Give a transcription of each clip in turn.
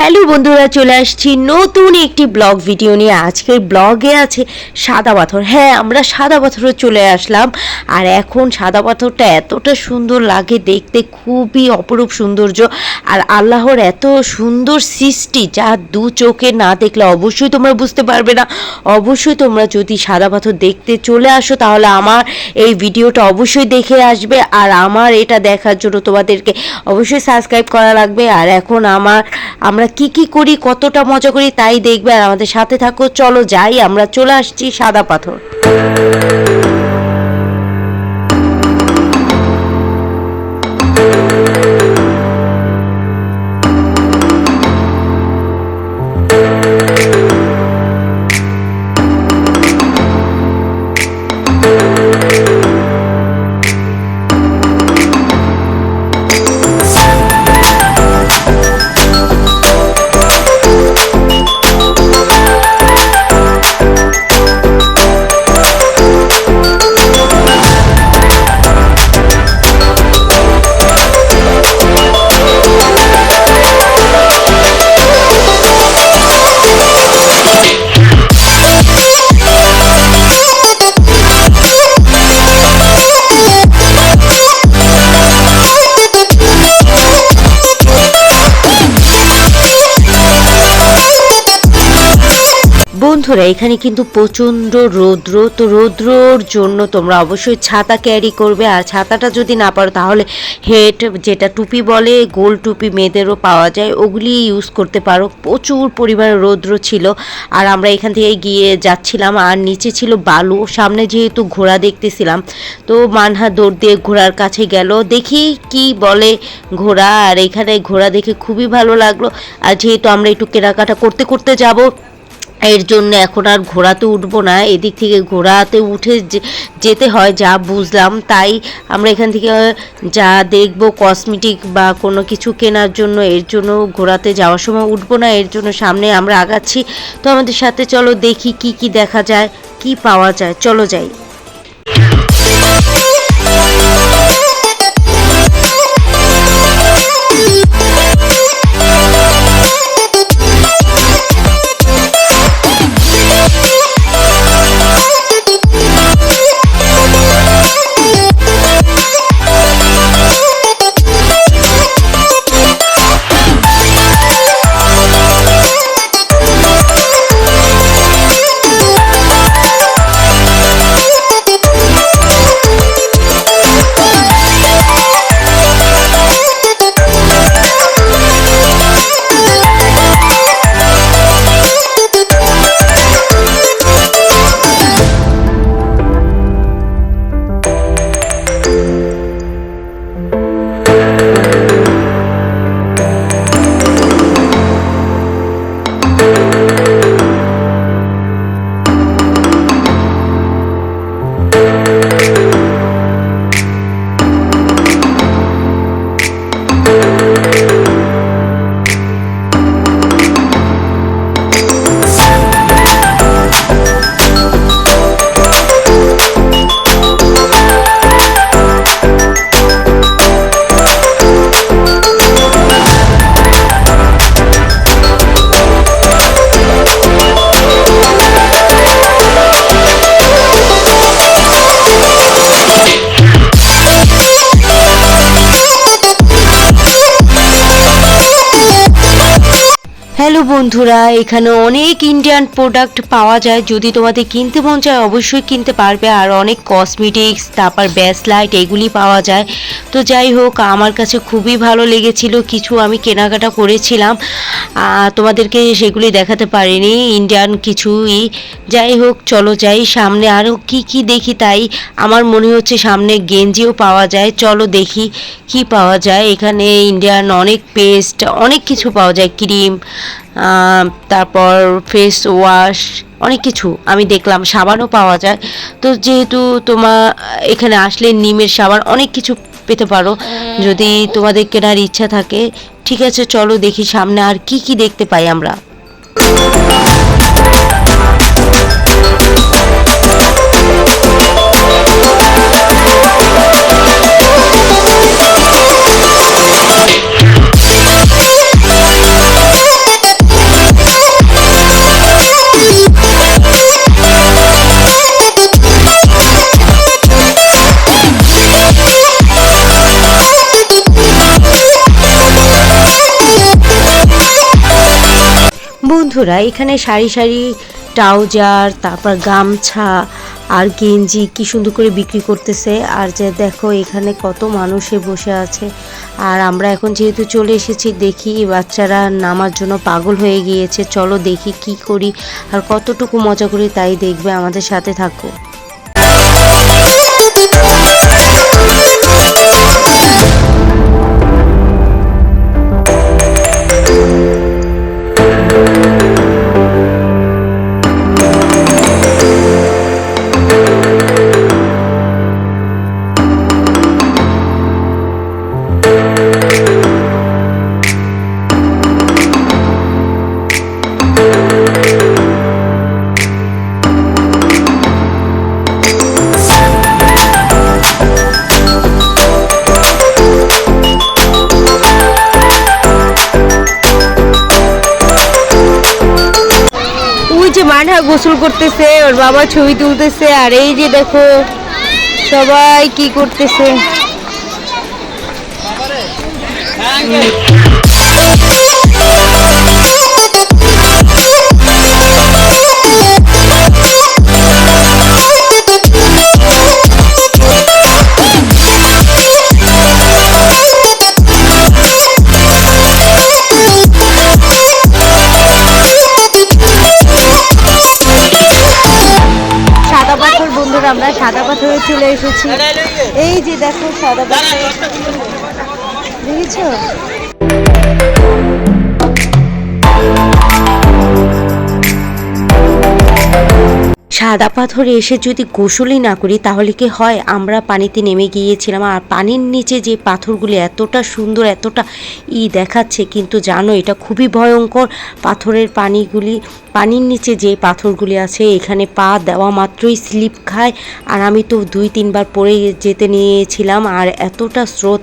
Hello বন্ধুরা, চলে আসছি নতুন একটি ব্লগ ভিডিও নিয়ে। আজকের ব্লগে আছে সাদা পাথর। হ্যাঁ, আমরা সাদা পাথরে চলে আসলাম। আর এখন সাদা পাথরটা এতটা সুন্দর লাগে দেখতে, খুবই অপরূপ সৌন্দর্য। আর আল্লাহর এত সুন্দর সৃষ্টি, যা দু চোখে না দেখলে অবশ্যই তোমরা বুঝতে পারবে না। অবশ্যই তোমরা যদি সাদা পাথর দেখতে চলে আসো তাহলে আমার এই ভিডিওটা অবশ্যই দেখে আসবে। আর আমার এটা দেখার জন্য তোমাদেরকে অবশ্যই সাবস্ক্রাইব করা লাগবে। আর এখন আমরা কি করি, কতটা মজা করি তাই দেখবে। আর আমাদের সাথে থাকো, চলো যাই, আমরা চলে আসছি সাদা পাথর। বন্ধুরা, এখানে কিন্তু প্রচণ্ড রৌদ্র, তো রৌদ্রর জন্য তোমরা অবশ্যই ছাতা ক্যারি করবে। আর ছাতাটা যদি না পারো তাহলে হেড, যেটা টুপি বলে, গোল টুপি মেয়েদেরও পাওয়া যায়, ওগুলি ইউজ করতে পারো। প্রচুর পরিমাণে রৌদ্র ছিল। আর আমরা এখান থেকে গিয়ে যাচ্ছিলাম, আর নিচে ছিল বালু। সামনে যেহেতু ঘোড়া দেখতেছিলাম, তো মানহা দৌড় দিয়ে ঘোড়ার কাছে গেল, দেখি কি বলে ঘোড়া। আর এখানে ঘোড়া দেখে খুবই ভালো লাগলো। আর যেহেতু আমরা একটু কেনাকাটা করতে করতে যাব, এর জন্য এখন আর ঘোড়াতে উঠবো না। এদিক থেকে ঘোড়াতে উঠে যেতে হয়, যা বুঝলাম। তাই আমরা এখান থেকে যা দেখব কসমেটিক বা কোনো কিছু কেনার জন্য, এর জন্য ঘোড়াতে যাওয়ার সময় উঠবো না। এর জন্য সামনে আমরা আগাচ্ছি। তো আমাদের সাথে চলো, দেখি কি দেখা যায়, কি পাওয়া যায়, চলো যাই। হ্যালো বন্ধুরা, এখানে অনেক ইন্ডিয়ান প্রোডাক্ট পাওয়া যায়। যদি তোমাদের কিনতে মন চায় অবশ্যই কিনতে পারবে। আর অনেক কসমেটিক্স, তারপর ব্যাসলাইট, এগুলি পাওয়া যায়। তো যাই হোক, আমার কাছে খুবই ভালো লেগেছিল। কিছু আমি কেনাকাটা করেছিলাম, তোমাদেরকে সেগুলি দেখাতে পারিনি, ইন্ডিয়ান কিছুই। যাই হোক, চলো যাই সামনে, আরও কি দেখি। তাই আমার মনে হচ্ছে সামনে গেঞ্জিও পাওয়া যায়। চলো দেখি কি পাওয়া যায়। এখানে ইন্ডিয়ান অনেক পেস্ট, অনেক কিছু পাওয়া যায়, ক্রিম, তারপর ফেস ওয়াশ, অনেক কিছু আমি দেখলাম। সাবানও পাওয়া যায়। তো যেহেতু তোমার এখানে আসলে নিমের সাবান, অনেক কিছু পেতে পারো যদি তোমাদের কেনার ইচ্ছা থাকে। ঠিক আছে, চলো দেখি সামনে আর কি কি দেখতে পাই আমরা। বন্ধুরা এখানে সারি সারি ট্রাউজার, তারপর গামছা আর গেঞ্জি কি সুন্দর করে বিক্রি করতেছে। আর যে দেখো এখানে কত মানুষে বসে আছে। আর আমরা এখন যেহেতু চলে এসেছি, দেখি বাচ্চারা নামার জন্য পাগল হয়ে গিয়েছে। চলো দেখি কি করি আর কতটুকু মজা করি তাই দেখবে, আমাদের সাথে থাকো। মানহা গোসল করতেছে, ওর বাবা ছবি তুলতেছে। আর এই যে দেখো সবাই কি করতেছে। আমরা সাদা পাথরে চলে এসেছি। এই যে দেখো সাদা পাথর, দেখেছো? সাদা পাথরে এসে যদি গোসলই না করি তাহলে কি হয়? আমরা পানিতে নেমে গিয়েছিলাম আর পানির নিচে যে পাথরগুলি এতটা সুন্দর, এতটা দেখাচ্ছে, কিন্তু জানো এটা খুবই ভয়ঙ্কর। পাথরের পানির নিচে যে পাথরগুলি আছে এখানে পা দেওয়া মাত্রই স্লিপ খায়। আর আমি তো 2-3 বার পড়ে যেতে নিয়েছিলাম। আর এতটা স্রোত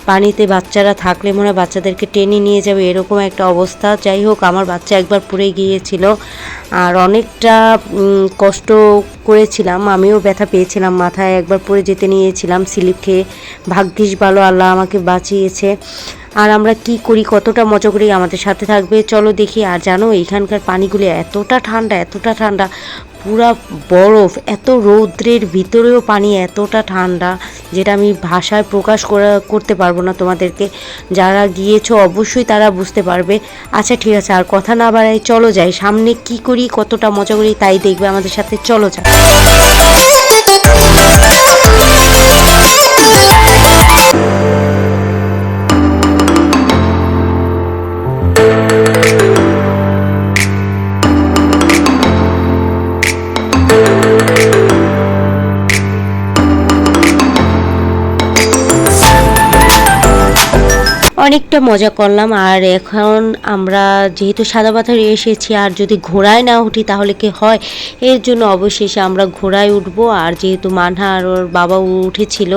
পানিতে বাচ্চারা থাকলে মনে হয় বাচ্চাদেরকে টেনে নিয়ে যাবে, এরকম একটা অবস্থা। যাই হোক, আমার বাচ্চা একবার পড়ে গিয়েছিল আর অনেকটা কষ্ট করেছিলাম, আমিও ব্যথা পেয়েছিলাম মাথায়। একবার পড়ে যেতে নিয়েছিলাম স্লিপ খেয়ে, ভাগ্যিস ভালো, আল্লাহ আমাকে বাঁচিয়েছে। আর আমরা কি করি, কতটা মজা করি, আমাদের সাথে থাকবে, চলো দেখি। আর জানো এখানকার পানিগুলি এতটা ঠান্ডা, এতটা ঠান্ডা, পুরা বরফ। এত রৌদ্রের ভিতরেও পানি এতটা ঠান্ডা যেটা আমি ভাষায় প্রকাশ করতে পারবো না তোমাদেরকে। যারা গিয়েছো অবশ্যই তারা বুঝতে পারবে। আচ্ছা ঠিক আছে, আর কথা না বাড়াই, চলো যাই সামনে। কি করি, কতটা মজা করি তাই দেখবে আমাদের সাথে, চলো যাই। অনেকটা মজা করলাম। আর এখন আমরা যেহেতু সাদা পাথরে এসেছি, আর যদি ঘোড়ায় না উঠি তাহলে কি হয়, এর জন্য অবশেষে আমরা ঘোড়ায় উঠবো। আর যেহেতু মানহা আর ওর বাবা উঠেছিল,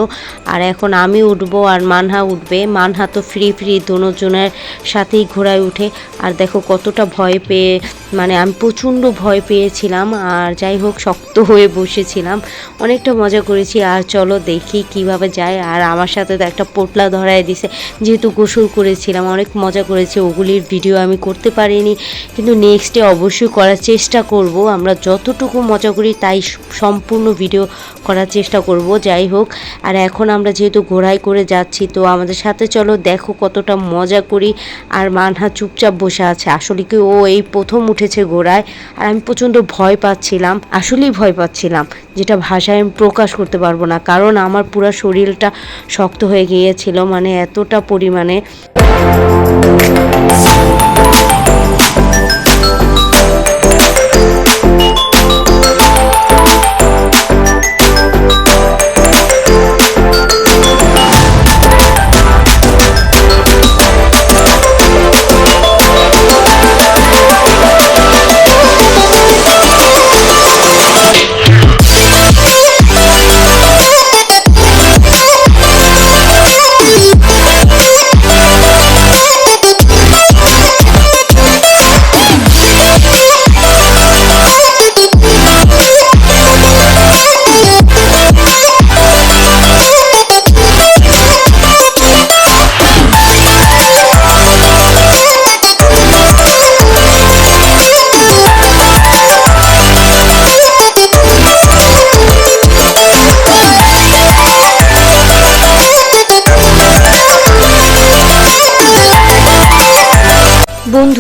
আর এখন আমি উঠবো আর মানহা উঠবে। মানহা তো ফ্রি দুজনের সাথেই ঘোড়ায় উঠে। আর দেখো কতটা ভয় পেয়ে, মানে আমি প্রচণ্ড ভয় পেয়েছিলাম। আর যাই হোক, শক্ত হয়ে বসেছিলাম, অনেকটা মজা করেছি। আর চলো দেখি কিভাবে যায়। আর আমার সাথে তো একটা পোটলা ধরায় দিছে, যেহেতু গোসল করেছিলাম, অনেক মজা করেছে। ওগুলির ভিডিও আমি করতে পারিনি, কিন্তু নেক্সটে অবশ্যই করার চেষ্টা করব। আমরা যতটুকু মজা করি তাই সম্পূর্ণ ভিডিও করার চেষ্টা করব। যাই হোক, আর এখন আমরা যেহেতু ঘোড়ায় করে যাচ্ছি, তো আমাদের সাথে চলো, দেখো কতটা মজা করি। আর মানহা চুপচাপ বসে আছে, আসলে কি ও এই প্রথম উঠেছে ঘোড়ায়। আর আমি প্রচণ্ড ভয় পাচ্ছিলাম, আসলেই ভয় পাচ্ছিলাম, যেটা ভাষায় আমি প্রকাশ করতে পারবো না, কারণ আমার পুরো শরীরটা শক্ত হয়ে গিয়েছিল, মানে এতটা পরিমাণে।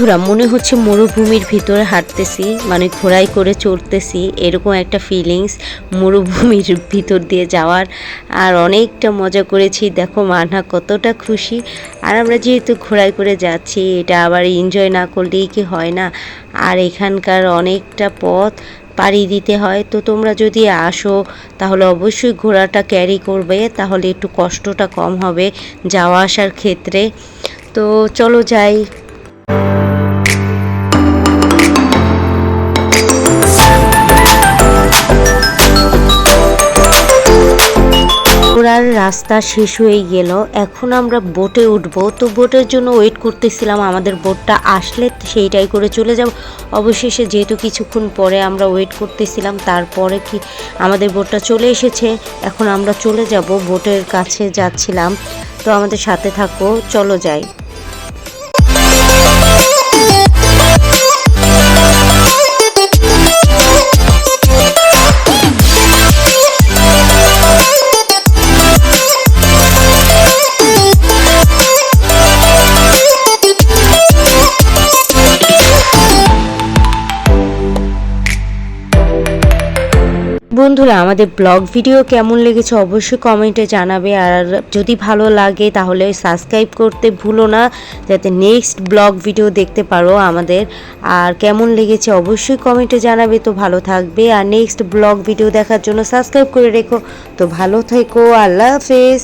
বন্ধুরা মনে হচ্ছে মরুভূমির ভিতরে হাঁটতেছি, মানে ঘোড়ায় করে চড়তেছি, এরকম একটা ফিলিংস মরুভূমির ভিতর দিয়ে যাওয়ার। আর অনেকটা মজা করেছি, দেখো মানহা কতটা খুশি। আর আমরা যেহেতু ঘোড়ায় করে যাচ্ছি, এটা আবার এনজয় না করলেই কি হয় না। আর এখানকার অনেকটা পথ পাড়ি দিতে হয়, তো তোমরা যদি আসো তাহলে অবশ্যই ঘোড়াটা ক্যারি করবে, তাহলে একটু কষ্টটা কম হবে যাওয়া আসার ক্ষেত্রে। তো চলো যাই। ঘোরার রাস্তা শেষ হয়ে গেল, এখন আমরা বোটে উঠবো। তো বোটের জন্য ওয়েট করতেছিলাম, আমাদের বোটটা আসলে সেইটাই করে চলে যাব। অবশেষে যেহেতু কিছুক্ষণ পরে আমরা ওয়েট করতেছিলাম, তারপরে কি আমাদের বোটটা চলে এসেছে। এখন আমরা চলে যাব, বোটের কাছে যাচ্ছিলাম। তো আমাদের সাথে থাকো, চলো যাই। বন্ধুরা আমাদের ব্লগ ভিডিও কেমন লেগেছে অবশ্যই কমেন্টে জানাবে। আর যদি ভালো লাগে তাহলে সাবস্ক্রাইব করতে ভুলো না, যাতে নেক্সট ব্লগ ভিডিও দেখতে পারো আমাদের। আর কেমন লেগেছে অবশ্যই কমেন্টে জানাবে। তো ভালো থাকবে, আর নেক্সট ব্লগ ভিডিও দেখার জন্য সাবস্ক্রাইব করে রেখো। তো ভালো থেকো, আল্লাহ হাফেজ।